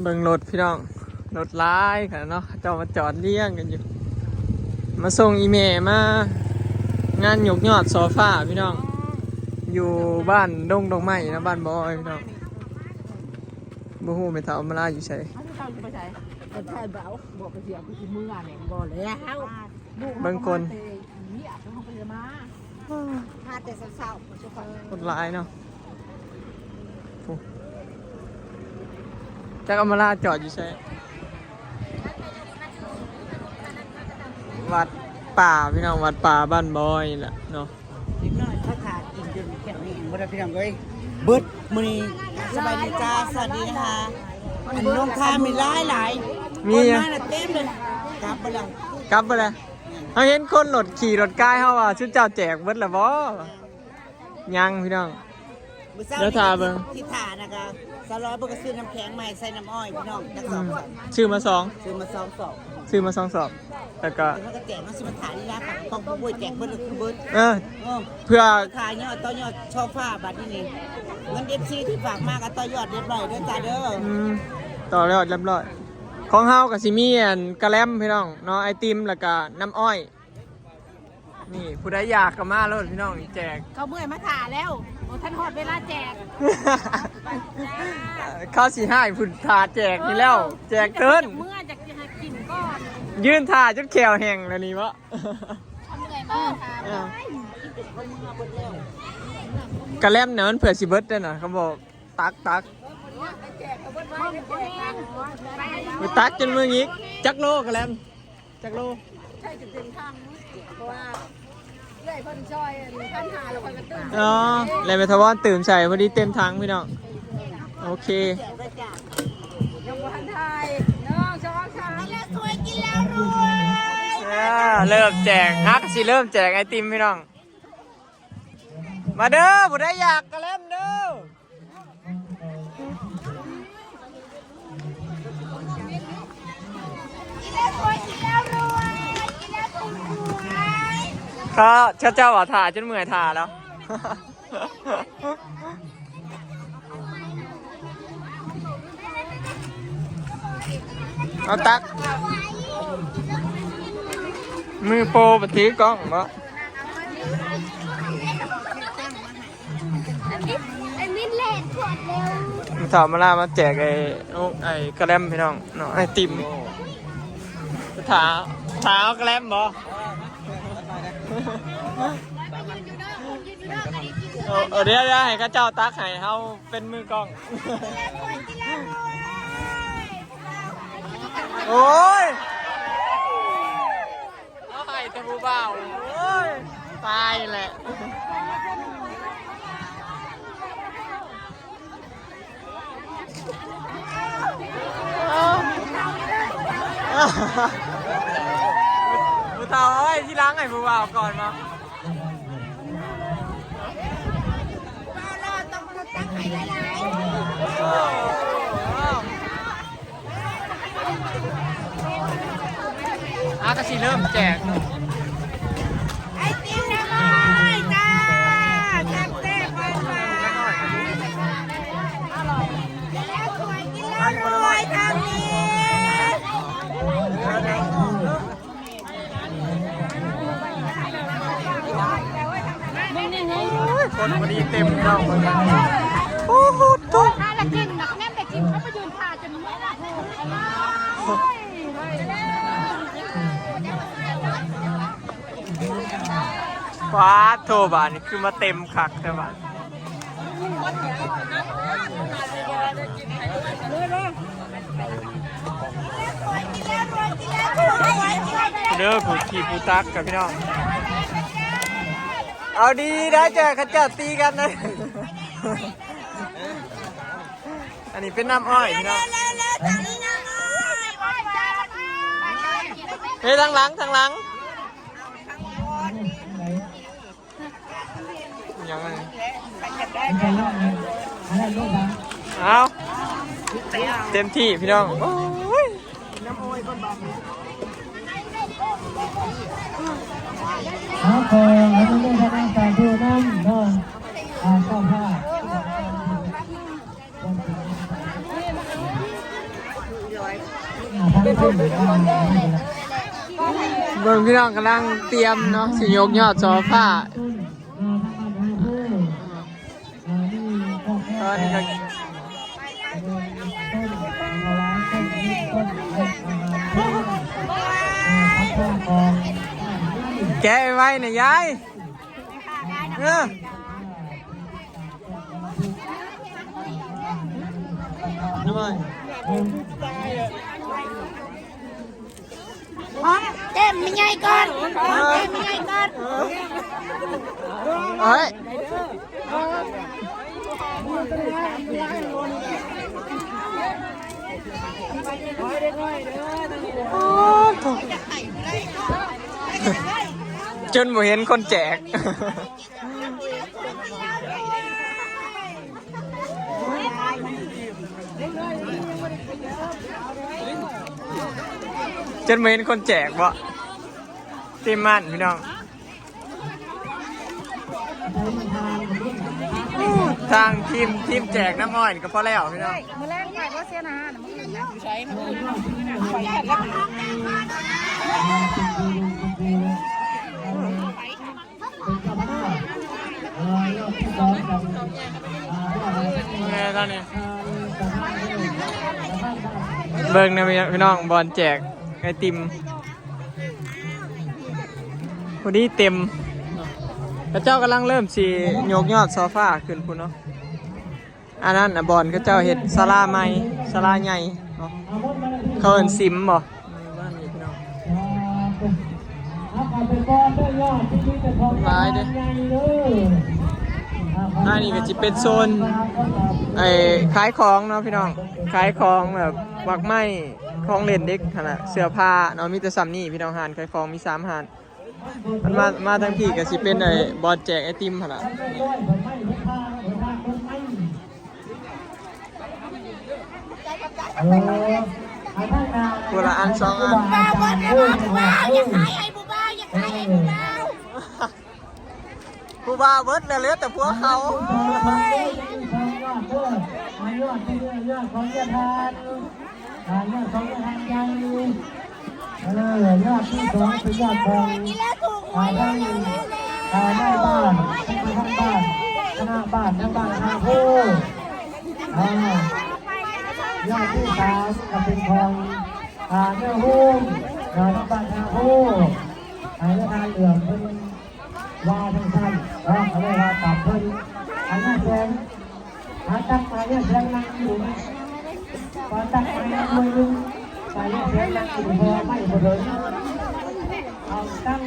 เบิ่งรถพี่น้องรถร้ายค่ะเนาะเจ้ามาจอดเลี้ยงกันอยู่มาส่งอีเมลมางานยกยอดโซฟาพี่น้องอยู่บ้านดงไม้นะบ้านบอยพี่น้องบูฮูไม่เท่ามาลาอยู่ใช่เบิ่งคนคนร้ายเนาะจักรอมราจอดอยู่ใช่วัดป่าพี่น้องวัดป่าบ้านบอยแหละเนาะนิดหน่อยถ้าขาดกินจนแข็งนี่บ่ได้พี่น้องเอ้ยเบิดมื้อนี้สบายดีจ้าสวัสดีนะคะอันน้องทามีหลายมีคนมาเต็มเลยกลับไปแล้วกลับไปเลยเขาเห็นคนรถขี่รถใกล้เขาว่าชุดเจ้าแจกเบิดแล้วบ่ยังพี่น้องเดี๋ยวทาเบิ่งที่ทานะคะสร้อยเบิ่งก็ซื้อน้ำแข็งใหม่ใส่น้ำอ้อยพี่น้องจัก2ชื่อมา2ซื้อมา2สอบ2 สอบแล้วก็แล้วก็แจกมาสิมาถ่ายนี่ละค่ะของผู้ป่วยแจกเบิดเลยคือเบิดเพื่อถ่ายยอดต่อยอดช่อฟ้าบัดนี้นี่เงิน FC ที่ฝากมาก็ต่อยอดเรียบร้อยเด้อจ้าเด้อต่อแล้วเรียบร้อยของเฮากับซิมีอันกระแลมพี่น้องเนาะไอติมแล้วก็น้ำอ้อยนี่ผู้ใดอยากก็มาเลยพี่น้องแจกเขาเมื่อยมาถ่าแล้วท่านหอดเวลาแจกเข้าสีห้าผู้ถาแจกนี่แล้วแจกเติ้นเมื่อจะกินก่อนยืนถ่าจนแขวแห้งแล้วนี่วะเหนื่อยมากค่ะกระแลมเนี่ยมันเผื่อสิเบิร์ดด้วยนะเขาบอกตักไปตักจนมือยิกจักโลกระแลมจักโลใช่จุดถึงทางเพราะว่าเลื่อยคนซอยท่านหาเราคนกระตุ้นอ๋อเลยไปทวารตื่นใส่พอดีเต็มถังพี่น้องโอเคยังวันไทยน้องชอบค่ะกินแล้วสวยกินแล้วรวยเริ่มแจกฮักสิเริ่มแจกไอติมพี่น้องมาเด้อผู้ใดอยากกระแลมเด้อเขาเจ้าว่าถ่าจนเมื่อยถ่าแล้วเอาตักมือโปรปฏิกล้องวะถามมาล่ามาแจกไอ้กระแลมพี่น้องเนาะไอติมถาเอากระแลมบ่เดี๋ยวให้ข้าเจ้าตักให้เขาเป็นมือกล้องโอ้ยเอาให้ตะบูเบาโอ้ยตายแหละผู้เฒ่าเอ้ยที่ล้างให้ผู้บ่าวก่อนมาก็สิเริ่มแจกไอติมน้ำอ้อยจ้าแซ่บแซ่บไปอร่อยแล้วสวยกินแล้วรวยทางนี้คนพอดีเต็มเราโอ้โหตุ๊กถ้าละกินนักแน่นแต่กินเขาไปยืนถ่าจนไม่ละฟ้าโทบานี่คือมาเต็มคักใช่ปะเด้อผู้ขี่ผู้ตักกับพี่น้องเอาดีได้เจอขจัดตีกันนะอันนี้เป็นน้ำอ้อยพี่น้องเฮ้ยทางหลังยังไงเอาเต็มที่พี่น้องโอ้ยครับผมแล้วก็ได้ทำการดูนั่งนอนเจ้าภาพ เบิ่งพี่น้องกำลังเตรียมเนาะสิยกยอดโซฟาตอนนี้ก็แกะไว้นะยายด้วย เต็มไม่ใหญ่ก่อนเต็มไม่ใหญ่ก่อน เฮ้ยจนบ่เห็นคนแจกจนบ่เห็นคนแจกบ่ตีมันพี่น้องทางทีมแจกน้ำอ้อยก็พอแล้วพี่น้อง มือแรกไปว่าเสียนะมือนะใช้มืตอนนี้เบิ่งนะพี่น้องบอลแจกไอติมพอดีเต็มพระเจ้ากำลังเริ่มสีโยกยอดโซฟาขึ้นพุ่นเนาะอันนั้นบอลก็เจ้าเห็ดศาลาใหม่ศาลาใหญ่เนาะเขาเอิ้นซิมบ่บ้านนี้พี่น้องร้ายเด้อันนี้ก็จะเป็นโซนขายของเนาะพี่น้องขายของแบบวักไม้ของเล่นเด็กขนาดเสื้อผ้าเนาะมีแต่ซ้ำนี่พี่น้องหานขายของมี3หานมันมาทั้งพี่ก็สิเป็นบอลแจกไอติมขนาดคนละอัน2อันบ้าบ้าบ้าอยากให้ไอ้บูบ้าอยากให้ไอ้บูบ้า ผู้บ่าวเบิดแล้วเหลือแต่พวกเขายอดที่สองเป็นยอดของหน้าบ้านข้างบ้านหน้าบ้านข้างผู้ยอดที่สามก็เป็นของเนื้อหุ้มหน้าบ้านข้างผู้เนื้อทานเหลืองเป็นวาทั้งสั้นเขาเรียกว่าตับเพิ่นอันนั้นแสงตั้งมาเนี่ยแสงนั่งอยู่พอตั้งมาเนี่ยมือไปเนี่ยแสงนั่งอยู่พอไม่หมดเลยเอาตั้ง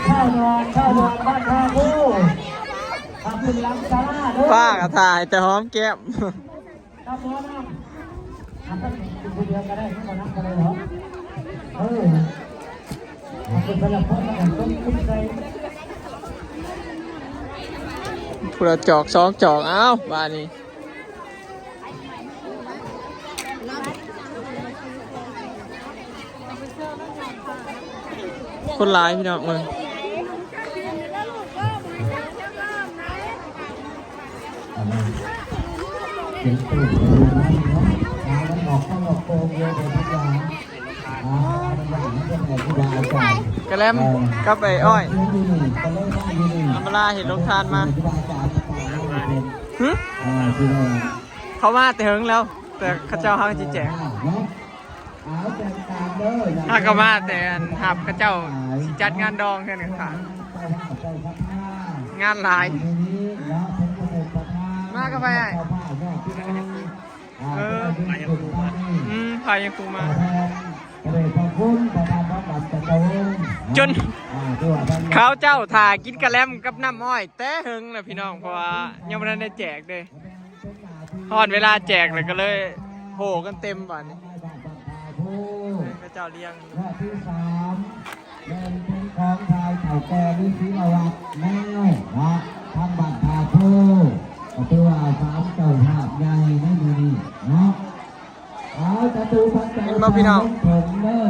ข้าวนอนบ้านข้าวผู้ทำเป็นลำซาลาด้วย ป้าก็ถ่ายแต่หอมแก้ม ครับหมอน้ำทำเป็นคนเดียวก็ได้ไม่ต้องนับกันเลยเหรอทำเป็นพลังพลของต้นคุ้มใจ ผู้ละจอก2จอกอ้าวบ้านนี้คนร้ายพี่น้องมึง เด็กตื่นเลยนะเนาะแล้วหมอกต้องหลอกโกงเยอะเลยทุกอย่างมันอย่างนี้เป็นแบบที่ดาวใจ กระแลมกับไอ้อ้อย ก็เลยได้ดี อัมราเห็นลงทานมา ที่ดาวจ่ายไปเป็น หึ ที่เรา เขามาแต่เฮิงแล้ว แต่ข้าเจ้าเขาจะแจก เนาะเอาแจกตามเลย ถ้าก็มาแต่หับข้าเจ้าสิจัดงานดองแค่นี้ค่ะงานหลายมาก็ไปไอ้พายังครูมาจนเขาเจ้าถ่ากินกระแลมกับน้ำอ้อยแต่เฮิงนะพี่น้องเพราะว่ายังไม่ได้แจกเลยพอดเวลาแจกเลยก็เลยโหกันเต็มบ้านนี้ข้าเจ้าเลี้ยง รอบที่3เป็นของชายเถ่าแก่วิศิรวัตรแม่นะทำบัตรพาผู้ก็ตัว3เจ้าภาพใหญ่ไม่มีนี่เนาะเอาจะดูพันใจผมเด้อ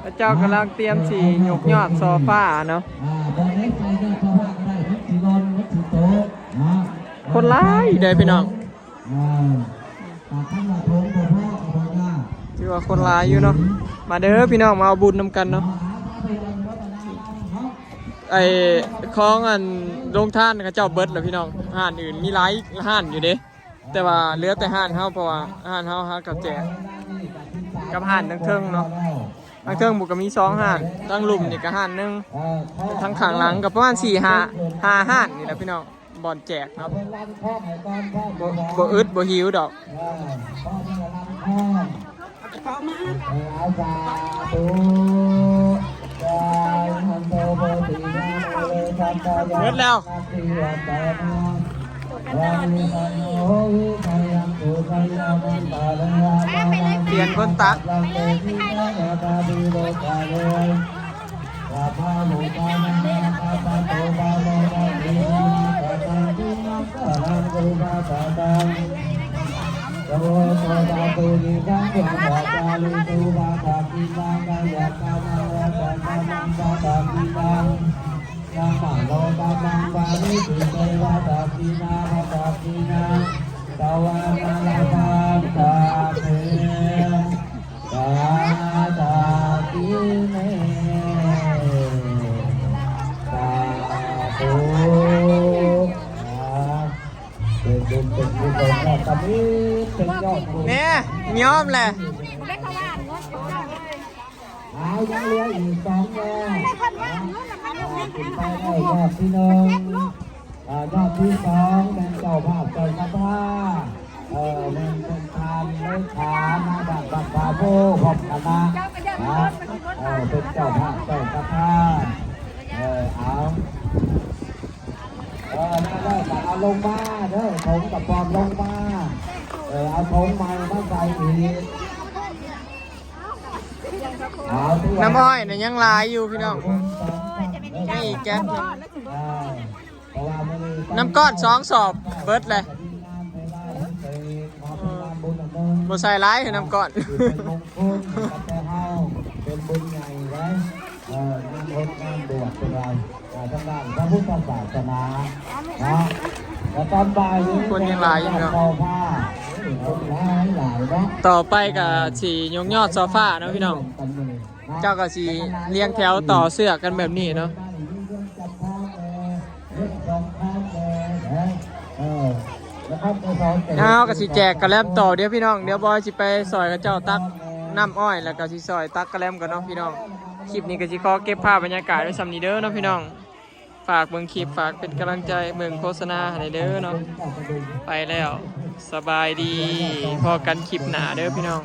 พระเจ้ากำลังเตรียมสียกยอดโซฟาเนาะ ไปเจ้าพ่อก็ได้รถสีนอนรถสีโต๊ะนะ คนร้ายเด้อพี่น้อง ตาข้างหน้าโถงพ่อพ่อเอาไปหน้า ที่ว่าคนร้ายอยู่เนาะมาเด้อพี่น้องมาเอาบุญนำกันเนาะไอ้ของอันโรงท่านเขาเจ้าเบิดแล้วพี่น้องห้านอื่นมีหลายห้านอยู่เด้แต่ว่าเหลือแต่ห้านเฮาเพราะว่าห้านเฮาหากับแจกกับห้านทั้งเทิงเนาะทั้งเทิงบุกก็มี2ห้านทั้งลุ่มนี่ก็ห้านหนึงทั้งข้างหลังก็ประมาณ4-5ห้านนี่แหละพี่น้องบ่อนแจกเนาะบ่อึดบ่หิวดอก เบิดแล้วเปลี่ยนคนตักยังมาโลบาบังบาลิสุเทวะตากีนาตากีนาตาวานาลาบังตาเทตาตากีเนตาโตเป็นบุญเป็นบุญเป็นตามีเป็นยอดบุญ เนี่ยยอมแหละ เอายังเหลืออีก2แง่ขึ้นไปได้ยอดที่1ยอดที่2เป็นเจ้าภาพเจ้าคณะเป็นคนทานเลขามาดักบัตรบาโบพร้อมคณะเป็นเจ้าภาพเจ้าคณะเอานั่นเลยเอาลงมาเด้อผมกับปอมลงมาเอาผมมาใส่อีก น้ำอ้อยเนี่ยยังหลายอยู่พี่น้องนี่แก๊สหนึ่งน้ำก้อน2 สอบเบิดเลยบ่ใส่ร้ายคือน้ำก้อน เป็นบุญใหญ่ไว้งานงานบวชเป็นไรทางด้านพระพุทธศาสนาแล้วตอนบ่ายนี้คนยังหลายอยู่เนาะคนหลายเนาะ ต่อไปกับสียกยอดโซฟาเนาะพี่น้อง เจ้ากับสีเรียงแถวต่อเสื้อกันแบบนี้เนาะเอากับสีแจกกระแลมต่อเดี๋ยวพี่น้องเดี๋ยวบอยสิไปซอยกับเจ้าตักน้ำอ้อยแล้วก็สิซอยตักกระแลมกันเนาะพี่น้องคลิปนี้ก็สิขอเก็บภาพบรรยากาศไว้สำนีเด้อเนาะพี่น้องฝากเบิ่งคลิปฝากเป็นกำลังใจเบิ่งโฆษณาให้เด้อเนาะไปแล้วสบายดีพอกันคลิปหน้าเด้อพี่น้อง